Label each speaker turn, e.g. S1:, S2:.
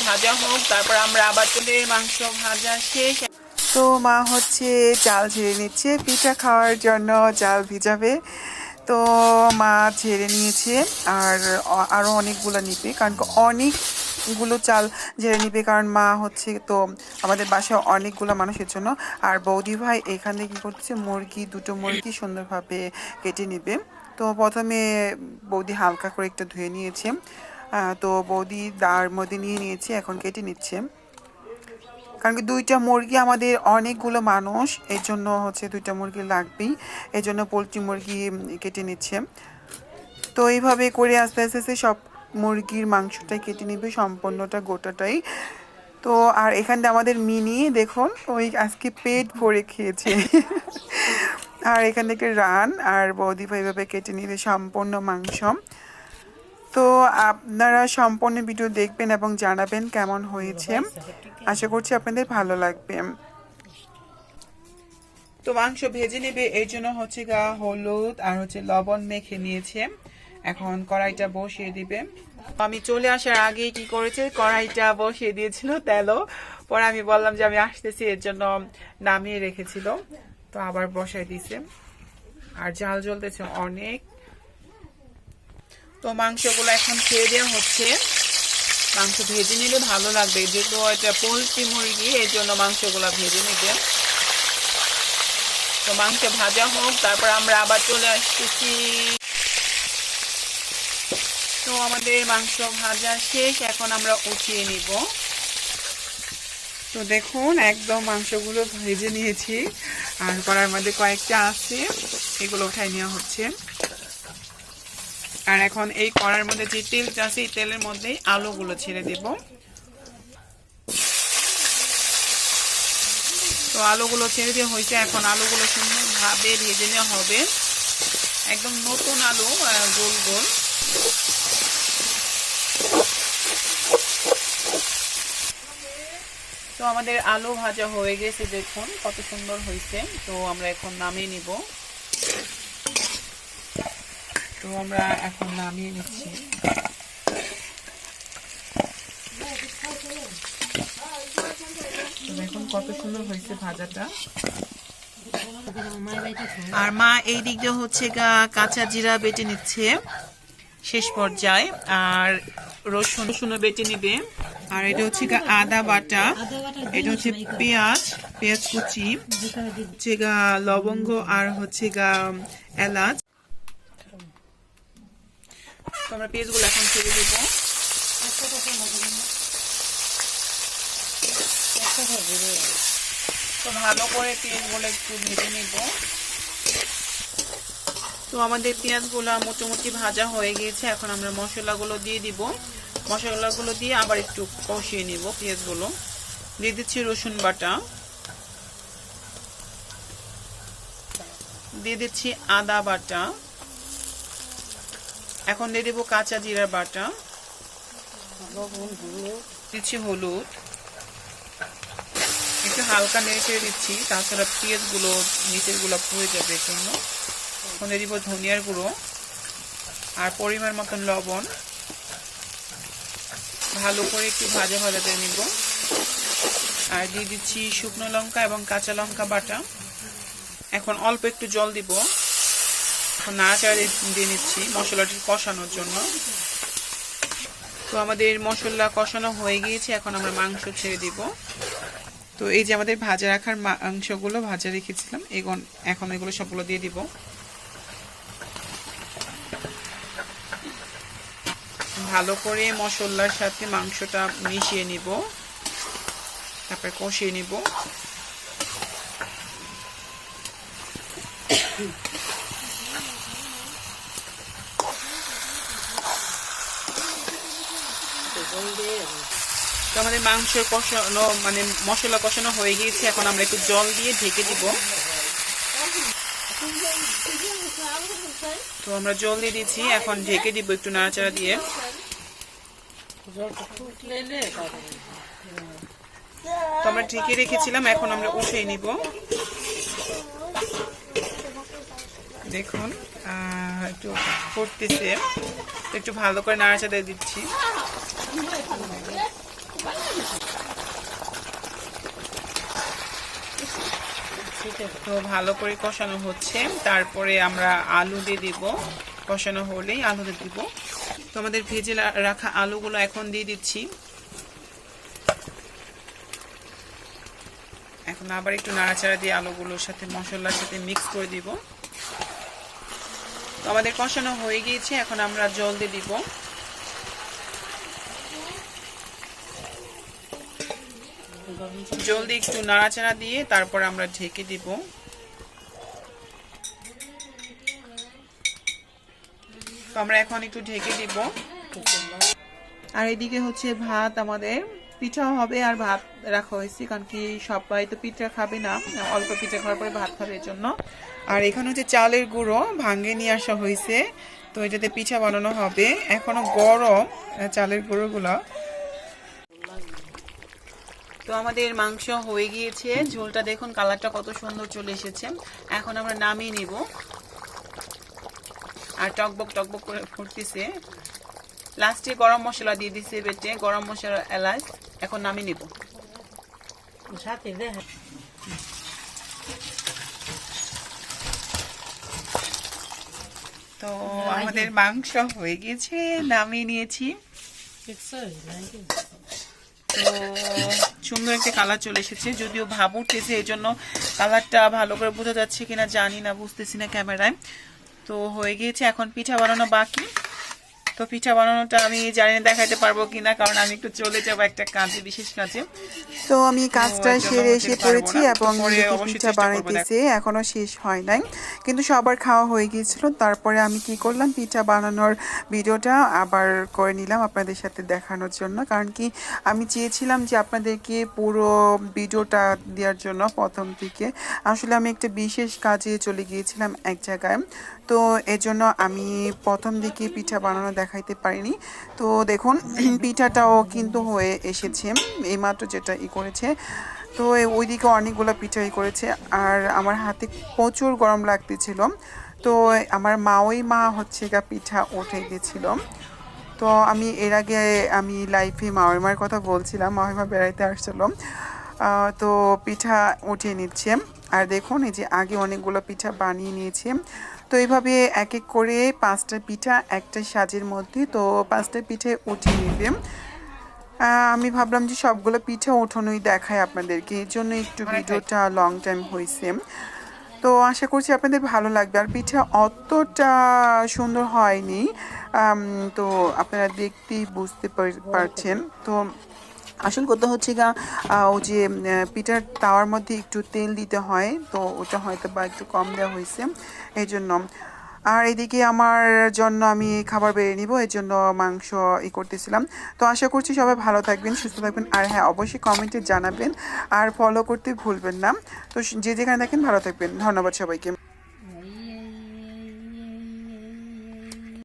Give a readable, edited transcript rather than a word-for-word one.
S1: ভাজা হোক, তারপর আমরা আবার চলে মাংস ভাজা শেষ।
S2: তো মা হচ্ছে চাল ঝেড়ে নিচ্ছে, পিঠা খাওয়ার জন্য চাল ভিজাবে। তো মা ঝেড়ে নিয়েছে আর আরও অনেকগুলো নিবে, কারণ অনেকগুলো চাল ঝেড়ে নিবে, কারণ মা হচ্ছে তো আমাদের বাসায় অনেকগুলো মানুষের জন্য। আর বৌদি ভাই এখানে কী করছে, দুটো মুরগি সুন্দরভাবে কেটে নিবে। তো প্রথমে বৌদি হালকা করে একটু ধুয়ে নিয়েছে, তো বৌদি তার মধ্যে নিয়ে নিয়েছে, এখন কেটে নিচ্ছে। কারণ কি দুইটা মুরগি আমাদের অনেকগুলো মানুষ, এর জন্য হচ্ছে দুইটা মুরগি লাগবেই, এই জন্য পোলট্রি মুরগি কেটে নিচ্ছে। তো এইভাবে করে আস্তে আস্তে আস্তে সব মুরগির মাংসটাই কেটে নেবে, সম্পূর্ণটা গোটাটাই। তো আর এখানে আমাদের মিনি দেখুন, ওই আজকে পেট ভরে খেয়েছে। আর এখান থেকে রান আর বৌদি ভাই এইভাবে কেটে নেবে সম্পূর্ণ মাংস। তো আপনারা সম্পূর্ণ ভিডিও দেখবেন এবং জানাবেন কেমন হয়েছে, আশা করছি আপনাদের ভালো লাগবে।
S1: তো মাংস ভেজে নেবে, এই জন্য হচ্ছে হলুদ আর হচ্ছে লবণ মেখে নিয়েছে। এখন কড়াইটা বসিয়ে দিবে। আমি চলে আসার আগেই কি করেছে, কড়াইটা বসিয়ে দিয়েছিল তেলও, পরে আমি বললাম যে আমি আসতেছি, এর জন্য নামিয়ে রেখেছিল, তো আবার বসাই দিছে। আর জাল জ্বলতেছে অনেক। তো মাংসগুলো এখন ছেড়ে দেওয়া হচ্ছে। মাংস ভেজে নিলে ভালো লাগবে, যেহেতু এটা পোলট্রি মুরগি, এই জন্য মাংসগুলো ভেজে নিবে। তো মাংস ভাজা হোক, তারপর আমরা আবার চলে আসতেছি। তো আমাদের মাংস ভাজা শেষ, এখন আমরা উঠিয়ে নিব। তো দেখুন একদম মাংসগুলো ভেজে নিয়েছি, আর কড়ার মধ্যে কয়েকটা আছে, এগুলো উঠাই নেওয়া হচ্ছে। আর এখন এই কড়ার মধ্যে যে তেলটা আছে, এই তেলের মধ্যেই আলুগুলো ছেড়ে দেব। তো আলুগুলো ছেড়ে দেওয়া হয়েছে, এখন আলুগুলো সুন্দরভাবে ভেজে নেওয়া হবে, একদম নতুন আলু, গোল গোল। তো আমাদের আলু ভাজা হয়ে গেছে, দেখুন কত সুন্দর হয়েছে। তো আমরা এখন নামিয়ে নিব। তো আমরা এখন নামিয়ে নিচ্ছি। দেখুন কত সুন্দর হয়েছে ভাজাটা। আর মা এই দিক দিয়ে হচ্ছে কাঁচা জিরা বেটে নিচ্ছে শেষ পর্যায়ে, আর রসুন বেটে নিবে। আর এটা হচ্ছে আদা বাটা, এটা হচ্ছে পেঁয়াজ কুচি, হচ্ছে লবঙ্গ, আর হচ্ছে এলাচ। তো আমরা পেঁয়াজগুলো এখন ছেড়ে দেব। তো ভালো করে পেঁয়াজগুলো একটু ভেজে নিব। তো আমাদের পেঁয়াজগুলো মোটামুটি ভাজা হয়ে গিয়েছে, এখন আমরা মশলাগুলো দিয়ে দিব। মশলাগুলো দিয়ে আবার একটু কষিয়ে নিব। পেঁয়াজগুলো দিয়ে দিচ্ছি রসুন বাটা, দিয়ে দিচ্ছি আদা বাটা, এখন দিয়ে দেবো কাঁচা জিরা বাটা, দিচ্ছি হলুদ, একটু হালকা নেড়ে দিচ্ছি, তাছাড়া পেঁয়াজগুলো নিচের গুলো পুড়ে যাবে এর জন্য। এখন দিয়ে দিব ধনিয়ার গুঁড়ো আর পরিমাণ মতন লবণ, ভালো করে একটু ভাজা ভাজাতে নিব। আর দিয়ে দিচ্ছি শুকনো লঙ্কা এবং কাঁচা লঙ্কা বাটা। এখন অল্প একটু জল দিব, এখন নাড়াচাড়া দিয়ে নিচ্ছি মশলাটি কষানোর জন্য। তো আমাদের মশলা কষানো হয়ে গিয়েছে, এখন আমরা মাংস ছেড়ে দিব। তো এই যে আমাদের ভাজা রাখার মাংসগুলো ভাজা রেখেছিলাম, এখন এগুলো সবগুলো দিয়ে দিব। ভালো করে মশলার সাথে মাংসটা মিশিয়ে নিব, তারপর কষিয়ে নিব। তো আমাদের মাংস কষানো মানে মশলা কষানো হয়ে গিয়েছে, এখন আমরা একটু জল দিয়ে ঢেকে দিব। তো আমরা জল দিয়ে দিচ্ছি, এখন ঢেকে দিব একটু নাড়াচাড়া দিয়ে। তো আমরা ঢেকে রেখেছিলাম, এখন আমরা উঠিয়ে নিব। দেখুন একটু ফুটতেছে, একটু ভালো করে নাড়াচাড়া দিচ্ছি। তো ভালো করে কষানো হচ্ছে, তারপরে আমরা আলু দিয়ে দিব। কষানো হলেই আলু দিয়ে দিব। তো আমাদের ভেজে রাখা আলুগুলো এখন দিয়ে দিচ্ছি। এখন আবার একটু নাড়াচাড়া দিয়ে আলুগুলোর সাথে মশলার সাথে মিক্স করে দিব। তো আমাদের কষানো হয়ে গিয়েছে, এখন আমরা জল দিয়ে দিব। জল দিয়ে একটু নাড়াচাড়া দিয়ে তারপর আমরা ঢেকে দিব। তো আমরা এখন একটু ঢেকে দিব। আর এদিকে হচ্ছে ভাত, আমাদের পিঠাও হবে আর ভাত রাখা হয়েছে, কারণ কি সবাই তো পিঠা খাবে না, অল্প পিঠা খাওয়ার পরে ভাত খাবে এর জন্য। আর এখানে হচ্ছে চালের গুঁড়ো ভাঙে নিয়ে আসা হয়েছে, তো এটাতে পিঠা বানানো হবে। এখনো গরম চালের গুঁড়োগুলো। তো আমাদের মাংস হয়ে গিয়েছে, ঝোলটা দেখুন কালারটা কত সুন্দর চলে এসেছে। এখন আমরা নামিয়ে নিব। আর টকবক টকবক করে ফুটতেছে। লাস্টে গরম মশলা দিয়ে দিছে বেটে, গরম মশলা, এলাচ। এখন নামিয়ে নিব। তো আমাদের মাংস হয়ে গিয়েছে, নামিয়ে নিয়েছি। তো সুন্দর একটা কালার চলে এসেছে, যদিও ভাব উঠতেছে, এই জন্য কালারটা ভালো করে বোঝা যাচ্ছে কিনা জানি না, বুঝতেছি না ক্যামেরায়। তো হয়ে গিয়েছে, এখন পিঠা বানানো বাকি। তো পিঠা বানানোটা আমি জানি না দেখাতে পারবো কিনা, কারণ আমি একটু চলে যাবো একটা কাজে, বিশেষ কাজে।
S2: তো আমি কাজটা সেরে এসে পড়েছি এবং পিঠা বানাইতেছি, এখনো শেষ হয় নাই, কিন্তু সবার খাওয়া হয়ে গিয়েছিল। তারপরে আমি কি করলাম, পিঠা বানানোর ভিডিওটা আবার করে নিলাম আপনাদের সাথে দেখানোর জন্য, কারণ কি আমি চেয়েছিলাম যে আপনাদেরকে পুরো ভিডিওটা দেওয়ার জন্য প্রথম থেকে। আসলে আমি একটা বিশেষ কাজে চলে গিয়েছিলাম এক জায়গায়, তো এজন্য আমি প্রথম দিকে পিঠা বানানো দেখাইতে পারিনি। তো দেখুন পিঠাটাও কিন্তু হয়ে এসেছে, এইমাত্র যেটা করেছে। তো ওইদিকে অনেকগুলো পিঠাই করেছে, আর আমার হাতে প্রচুর গরম লাগতেছিল। তো আমার মা হচ্ছে গা পিঠা উঠে গেছিল। তো আমি এর আগে আমি লাইফে মার কথা বলছিলাম, মা বেড়াইতে আসছিল, তো পিঠা উঠিয়ে নিচ্ছে। আর দেখুন এই যে আগে অনেকগুলো পিঠা বানিয়ে নিয়েছে। তো এইভাবে এক এক করে 5টা পিঠা একটা সাজের মধ্যে, তো 5টা পিঠে উঠিয়ে নেবে। আমি ভাবলাম যে সবগুলো পিঠা উঠানোই দেখায় আপনাদেরকে, এই জন্য একটু ভিডিওটা লং টাইম হয়েছে। তো আশা করছি আপনাদের ভালো লাগবে। আর পিঠা অতটা সুন্দর হয়নি, তো আপনারা দেখতেই বুঝতে পারছেন। তো আসল কথা হচ্ছে গা, ও যে পিঠার তাওয়ার মধ্যে একটু তেল দিতে হয়, তো ওটা হয়তো বা একটু কম দেওয়া হয়েছে এই জন্য। আর এদিকে আমার জন্য আমি খাবার বেড়ে নিব, এই জন্য মাংস করতেছিলাম। তো আশা করছি সবাই ভালো থাকবেন, সুস্থ থাকবেন, আর হ্যাঁ অবশ্যই কমেন্টে জানাবেন, আর ফলো করতে ভুলবেন না। তো যে যেখানে দেখেন ভালো থাকবেন। ধন্যবাদ সবাইকে।